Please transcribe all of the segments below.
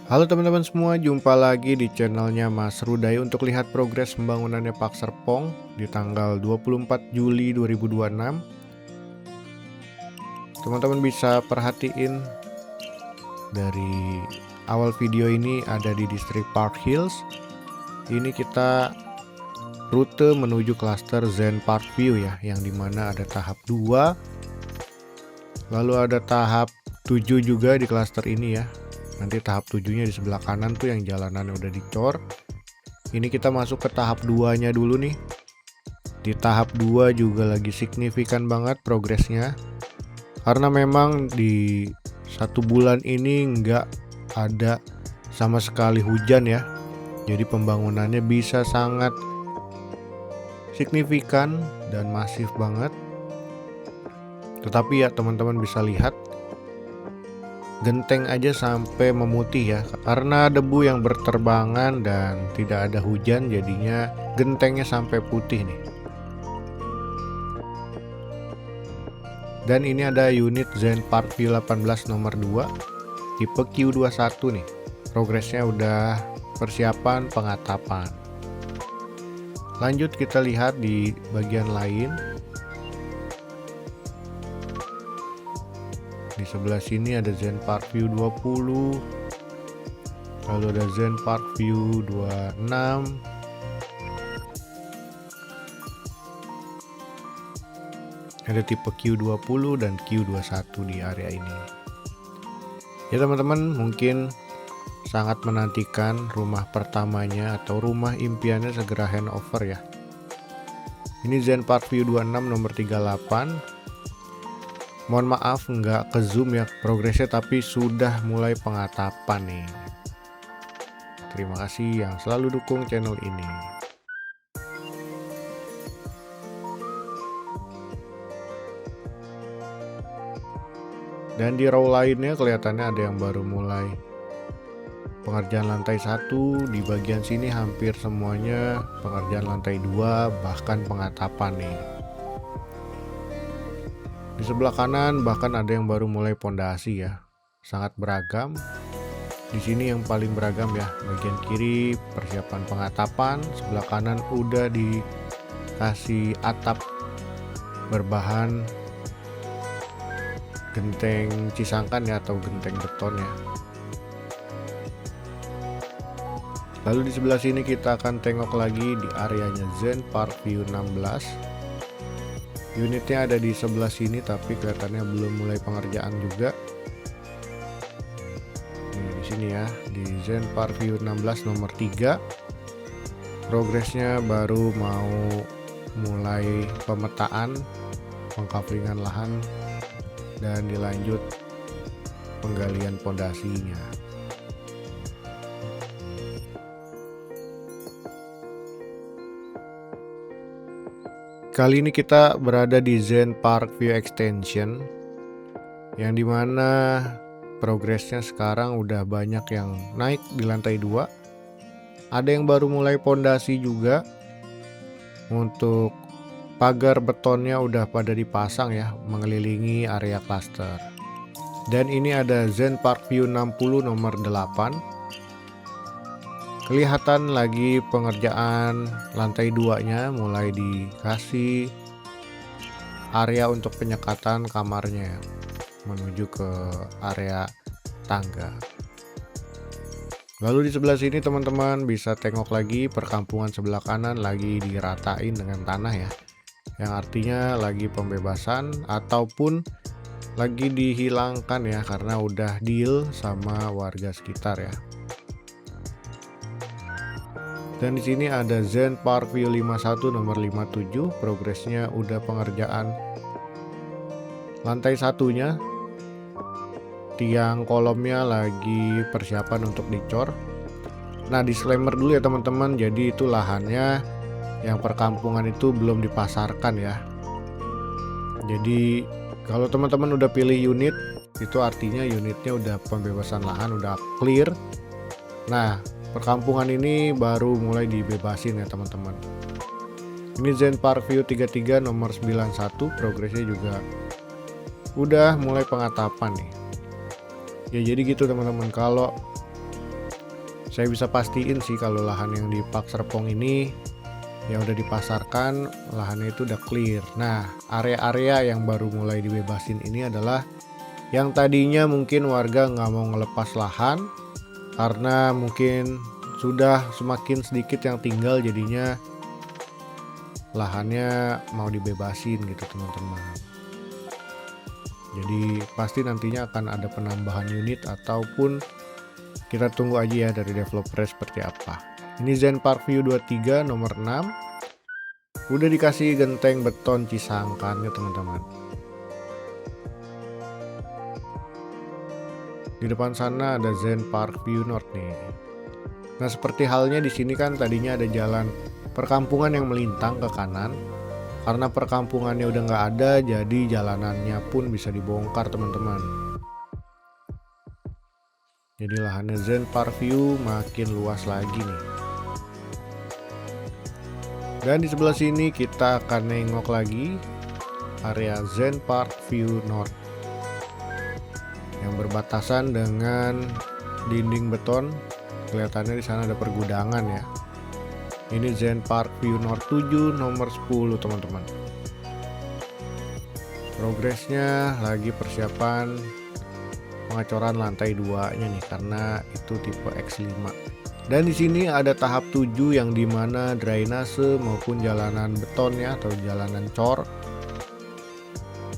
Halo teman-teman semua, jumpa lagi di channelnya Mas Ruday untuk lihat progres pembangunannya Pak Serpong di tanggal 24 Juli 2026. Teman-teman bisa perhatiin dari awal video ini ada di distrik Park Hills. Ini kita rute menuju klaster Zen Park View ya, yang dimana ada tahap 2. Lalu ada tahap 7 juga di klaster ini ya. Nanti tahap 7-nya di sebelah kanan tuh yang jalanannya udah dicor. Ini kita masuk ke tahap 2-nya dulu nih. Di tahap 2 juga lagi signifikan banget progresnya. Karena memang di 1 bulan ini nggak ada sama sekali hujan ya. Jadi pembangunannya bisa sangat signifikan dan masif banget. Tetapi ya teman-teman bisa lihat genteng aja sampai memutih ya, karena debu yang berterbangan dan tidak ada hujan, jadinya gentengnya sampai putih nih. Dan ini ada unit Zen Park View 18 nomor 2 tipe Q21 nih. Progresnya udah persiapan pengatapan. Lanjut kita lihat di bagian lain. Di sebelah sini ada Zen Park View 20, lalu ada Zen Park View 26, ada tipe Q20 dan Q21 di area ini. Ya teman-teman, mungkin sangat menantikan rumah pertamanya atau rumah impiannya segera handover ya. Ini Zen Park View 26 nomor 38. Mohon maaf nggak ke zoom ya progresnya, tapi sudah mulai pengatapan nih. Terima kasih yang selalu dukung channel ini. Dan di row lainnya kelihatannya ada yang baru mulai pengerjaan lantai 1. Di bagian sini hampir semuanya pengerjaan lantai 2, bahkan pengatapan nih. Di sebelah kanan bahkan ada yang baru mulai pondasi ya. Sangat beragam. Di sini yang paling beragam ya, bagian kiri persiapan pengatapan, sebelah kanan udah dikasih atap berbahan genteng cisangkan ya, atau genteng beton ya. Lalu di sebelah sini kita akan tengok lagi di areanya Zen Park View 16. Unitnya ada di sebelah sini tapi kelihatannya belum mulai pengerjaan juga. Di sini ya, di Zen Park View 16 nomor 3. Progresnya baru mau mulai pemetaan, pengkavlingan lahan, dan dilanjut penggalian pondasinya. Kali ini kita berada di Zen Park View Extension, yang dimana progresnya sekarang udah banyak yang naik di lantai 2. Ada yang baru mulai pondasi juga. Untuk pagar betonnya udah pada dipasang ya, mengelilingi area klaster. Dan ini ada Zen Park View 60 nomor 8. Kelihatan lagi pengerjaan lantai 2-nya mulai dikasih area untuk penyekatan kamarnya ya, menuju ke area tangga. Lalu di sebelah sini teman-teman bisa tengok lagi perkampungan sebelah kanan lagi diratain dengan tanah ya, yang artinya lagi pembebasan ataupun lagi dihilangkan ya, karena udah deal sama warga sekitar ya. Dan di sini ada Zen Park View 51 nomor 57, progresnya udah pengerjaan lantai 1-nya. Tiang kolomnya lagi persiapan untuk dicor. Nah, disclaimer dulu ya teman-teman, jadi itu lahannya yang perkampungan itu belum dipasarkan ya. Jadi kalau teman-teman udah pilih unit, itu artinya unitnya udah pembebasan lahan, udah clear. Nah, perkampungan ini baru mulai dibebasin ya teman-teman. Ini Zen Park View 33 nomor 91, progresnya juga udah mulai pengatapan nih. Ya jadi gitu teman-teman, kalau Saya bisa pastiin sih kalau lahan yang di Park Serpong ini yang udah dipasarkan lahannya itu udah clear. Nah, area-area yang baru mulai dibebasin ini adalah yang tadinya mungkin warga nggak mau ngelepas lahan karena mungkin sudah semakin sedikit yang tinggal, jadinya lahannya mau dibebasin gitu teman-teman. Jadi pasti nantinya akan ada penambahan unit ataupun kita tunggu aja ya dari developer seperti apa. Ini Zen Park View 23 nomor 6. Udah dikasih genteng beton cisangkannya teman-teman. Di depan sana ada Zen Park View North nih. Nah, seperti halnya di sini kan tadinya ada jalan perkampungan yang melintang ke kanan. Karena perkampungannya udah nggak ada, jadi jalanannya pun bisa dibongkar teman-teman. Jadi lahannya Zen Park View makin luas lagi nih. Dan di sebelah sini kita akan nengok lagi area Zen Park View North yang berbatasan dengan dinding beton. Kelihatannya di sana ada pergudangan ya. Ini Zen Park View North 7 nomor 10 teman-teman. Progresnya lagi persiapan pengecoran lantai 2-nya nih karena itu tipe X5. Dan di sini ada tahap 7 yang dimana drainase maupun jalanan beton ya atau jalanan cor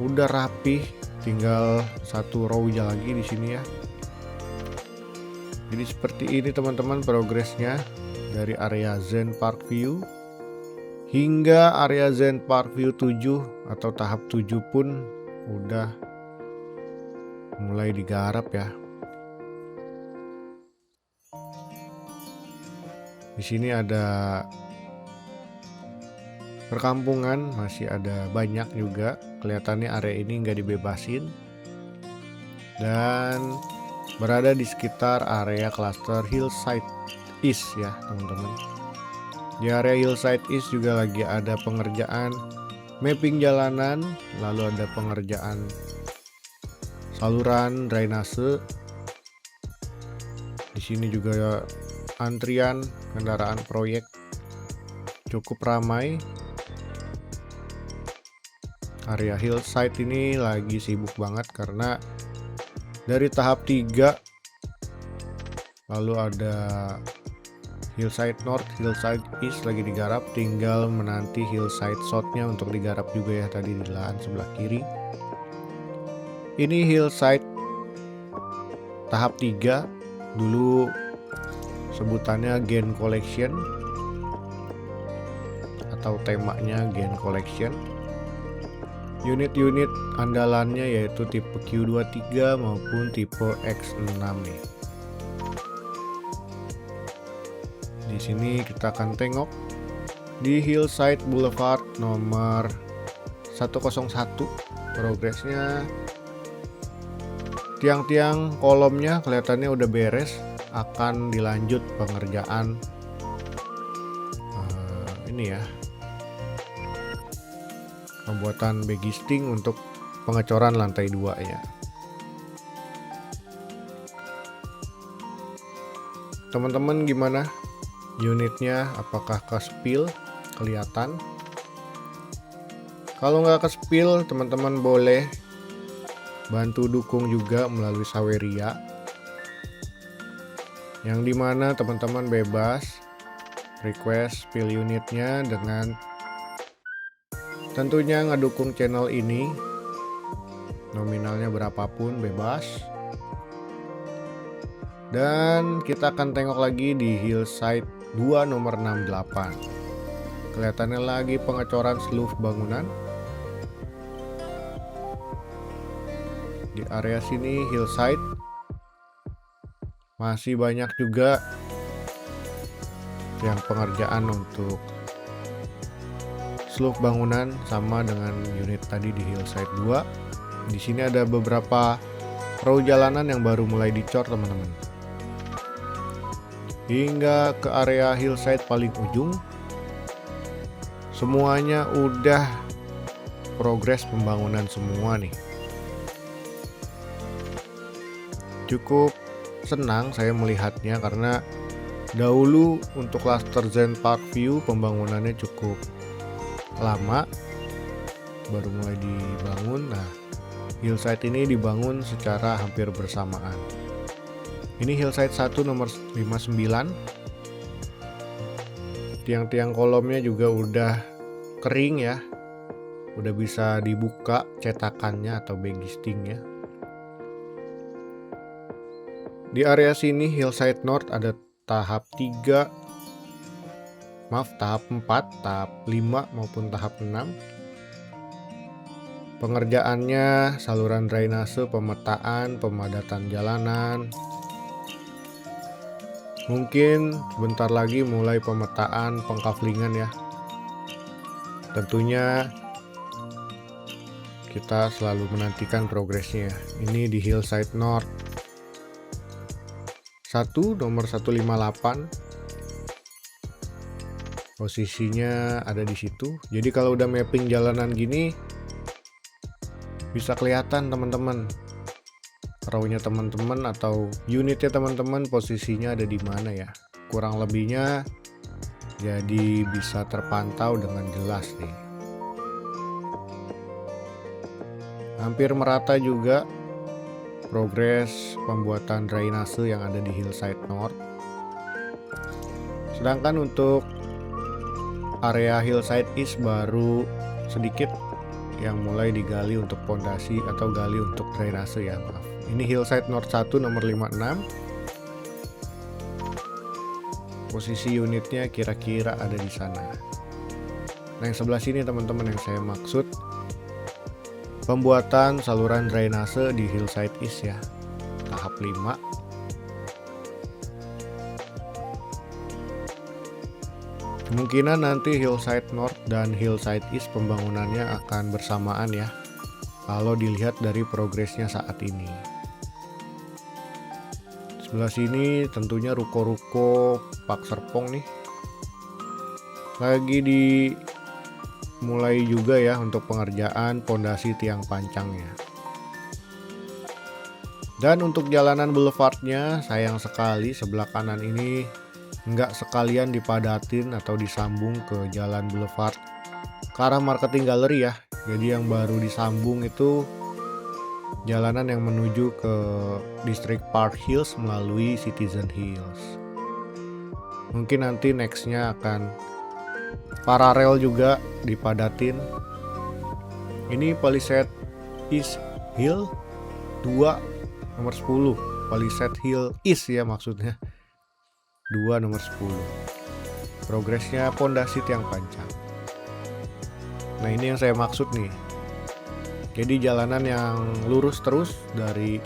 udah rapih, tinggal satu row lagi di sini ya. Jadi seperti ini teman-teman progresnya dari area Zen Park View hingga area Zen Park View 7 atau tahap 7 pun udah mulai digarap ya. Di sini ada perkampungan, masih ada banyak juga. Kelihatannya area ini nggak dibebasin dan berada di sekitar area klaster Hillside East ya teman-teman. Di area Hillside East juga lagi ada pengerjaan mapping jalanan, lalu ada pengerjaan saluran drainase. Di sini juga antrian kendaraan proyek cukup ramai. Area Hillside ini lagi sibuk banget karena dari tahap 3 lalu ada Hillside North, Hillside East lagi digarap, tinggal menanti Hillside South-nya untuk digarap juga ya tadi di lahan sebelah kiri. Ini Hillside tahap 3, dulu sebutannya Gen Collection atau temanya Gen Collection. Unit-unit andalannya yaitu tipe Q23 maupun tipe X6 nih. Di sini kita akan tengok di Hillside Boulevard nomor 101. Progresnya tiang-tiang kolomnya kelihatannya udah beres, akan dilanjut pengerjaan ini ya, pembuatan begisting untuk pengecoran lantai 2 ya. Teman-teman gimana unitnya, apakah ke spill kelihatan? Kalau nggak ke spill, teman-teman boleh bantu dukung juga melalui Saweria, yang dimana teman-teman bebas request spill unitnya dengan tentunya ngedukung channel ini, nominalnya berapapun bebas. Dan kita akan tengok lagi di Hillside 2 nomor 68. Kelihatannya lagi pengecoran seluruh bangunan. Di area sini Hillside masih banyak juga yang pengerjaan untuk seluruh bangunan sama dengan unit tadi di Hillside 2. Di sini ada beberapa row jalanan yang baru mulai dicor teman-teman. Hingga ke area Hillside paling ujung semuanya udah progres pembangunan semua nih. Cukup senang saya melihatnya karena Dahulu untuk klaster Zen Park View pembangunannya cukup lama, baru mulai dibangun. Nah, hillside ini dibangun secara hampir bersamaan. Ini hillside 1 nomor 59. Tiang-tiang kolomnya juga udah kering ya, udah bisa dibuka cetakannya atau bagistingnya. Di area sini hillside north ada tahap 4, tahap 5 maupun tahap 6. Pengerjaannya saluran drainase, pemetaan, pemadatan jalanan. Mungkin sebentar lagi mulai pemetaan, pengkavlingan ya. Tentunya kita selalu menantikan progresnya. Ini di hillside north 1 nomor 158. Posisinya ada di situ. Jadi kalau udah mapping jalanan gini bisa kelihatan teman-teman, perahunya teman-teman atau unitnya teman-teman posisinya ada di mana ya. Kurang lebihnya jadi bisa terpantau dengan jelas nih. Hampir merata juga progres pembuatan drainase yang ada di hillside north. Sedangkan untuk area hillside east baru sedikit yang mulai digali untuk pondasi atau gali untuk drainase ya, maaf. Ini hillside north 1 nomor 56. Posisi unitnya kira-kira ada di sana. Nah, yang sebelah sini teman-teman yang saya maksud pembuatan saluran drainase di hillside east ya, tahap 5. Kemungkinan nanti hillside north dan hillside east pembangunannya akan bersamaan ya, kalau dilihat dari progresnya saat ini. Sebelah sini tentunya ruko-ruko Pak Serpong nih lagi mulai juga ya untuk pengerjaan pondasi tiang pancangnya. Dan untuk jalanan boulevardnya sayang sekali sebelah kanan ini nggak sekalian dipadatin atau disambung ke jalan boulevard ke arah marketing gallery ya. Jadi yang baru disambung itu jalanan yang menuju ke distrik Park Hills melalui Citizen Hills. Mungkin nanti nextnya akan paralel juga dipadatin. Ini Palisade East Hill 2 nomor 10. Palisade Hill East ya maksudnya. 2 nomor 10. Progresnya pondasi tiang pancang. Nah, ini yang saya maksud nih. Jadi jalanan yang lurus terus dari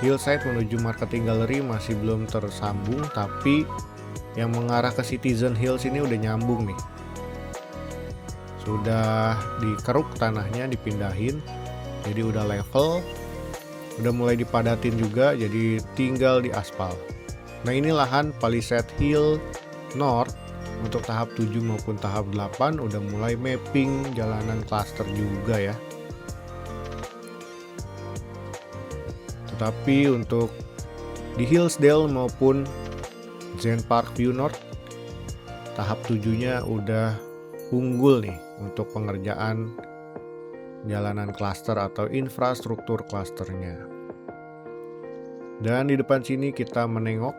hillside menuju marketing gallery masih belum tersambung, tapi yang mengarah ke Citizen Hills ini udah nyambung nih. Sudah dikeruk tanahnya, dipindahin. Jadi udah level. Udah mulai dipadatin juga, jadi tinggal di aspal. Nah, ini lahan Palisade Hill North untuk tahap 7 maupun tahap 8 udah mulai mapping jalanan cluster juga ya. Tetapi untuk di Hillsdale maupun Zen Park View North tahap 7-nya udah unggul nih untuk pengerjaan jalanan cluster atau infrastruktur clusternya. Dan di depan sini kita menengok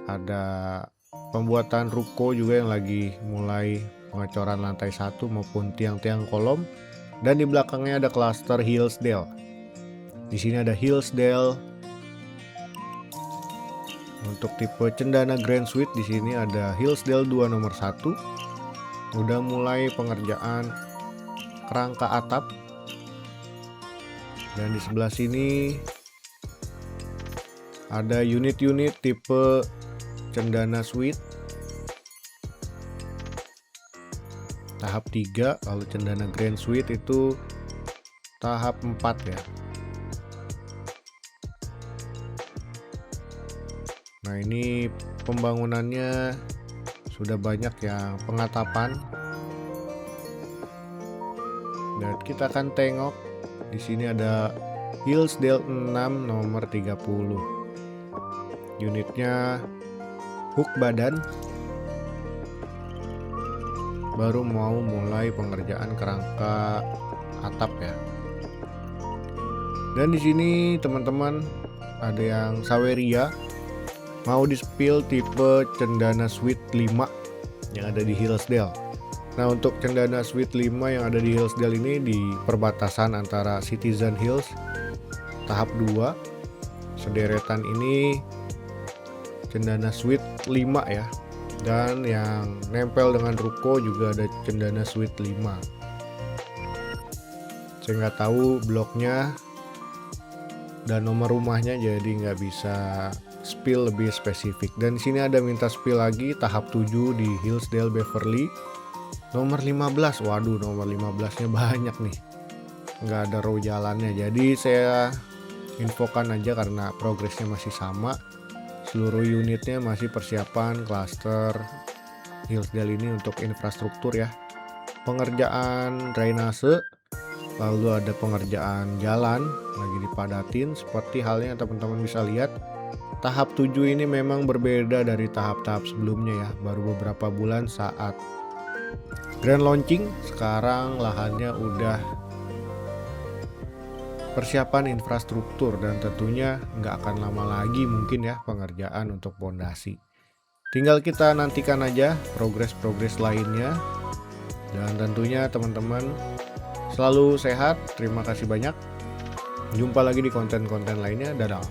ada pembuatan ruko juga yang lagi mulai pengecoran lantai 1 maupun tiang-tiang kolom, dan di belakangnya ada cluster Hillsdale. Di sini ada Hillsdale. Untuk tipe cendana Grand Suite di sini ada Hillsdale 2 nomor 1. Udah mulai pengerjaan kerangka atap. Dan di sebelah sini ada unit-unit tipe cendana Suite tahap 3, kalau cendana Grand Suite itu tahap 4 ya. Nah, ini pembangunannya sudah banyak yang pengatapan. Dan kita akan tengok di sini ada Hillsdale 6 nomor 30. Unitnya hook badan, baru mau mulai pengerjaan kerangka atap ya. Dan di sini teman-teman ada yang Saweria mau di-spill tipe Cendana Suite 5 yang ada di Hillsdale. Nah, untuk Cendana Suite 5 yang ada di Hillsdale ini di perbatasan antara Citizen Hills tahap 2. Sederetan ini Cendana Suite 5 ya. Dan yang nempel dengan ruko juga ada Cendana Suite 5. Saya nggak tahu bloknya dan nomor rumahnya, jadi nggak bisa spill lebih spesifik. Dan di sini ada minta spill lagi tahap 7 di Hillsdale Beverly nomor 15. Waduh, nomor 15 nya banyak nih, nggak ada row jalannya, jadi saya infokan aja karena progresnya masih sama. Seluruh unitnya masih persiapan klaster Hillsdale ini untuk infrastruktur ya, pengerjaan drainase, lalu ada pengerjaan jalan lagi dipadatin. Seperti halnya teman-teman bisa lihat, tahap 7 ini memang berbeda dari tahap-tahap sebelumnya ya. Baru beberapa bulan saat grand launching, sekarang lahannya udah persiapan infrastruktur dan tentunya nggak akan lama lagi mungkin ya pengerjaan untuk pondasi. Tinggal kita nantikan aja progres-progres lainnya, dan tentunya teman-teman selalu sehat. Terima kasih banyak. Jumpa lagi di konten-konten lainnya. Dadah.